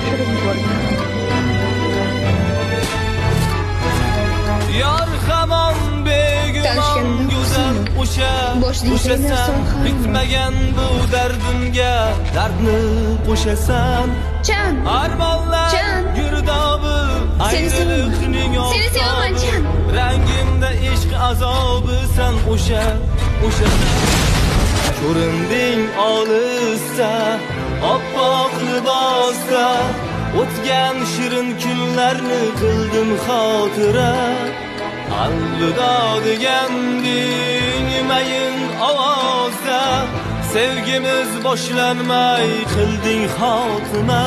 shirin bo'ldi. Yar hamon begumon go'zal o'shasan bitmagan bu dardimga dardni qo'shasan Chan, armonlar girdobi ayriliqning Chan. rangimda ishq azobisan o'sha ko'rinding olisda oppoq libosda o'tgan shirin kunlarni qildim xotira alvido deganding mayin ovozda sevgimiz boshlanmay qilding xotima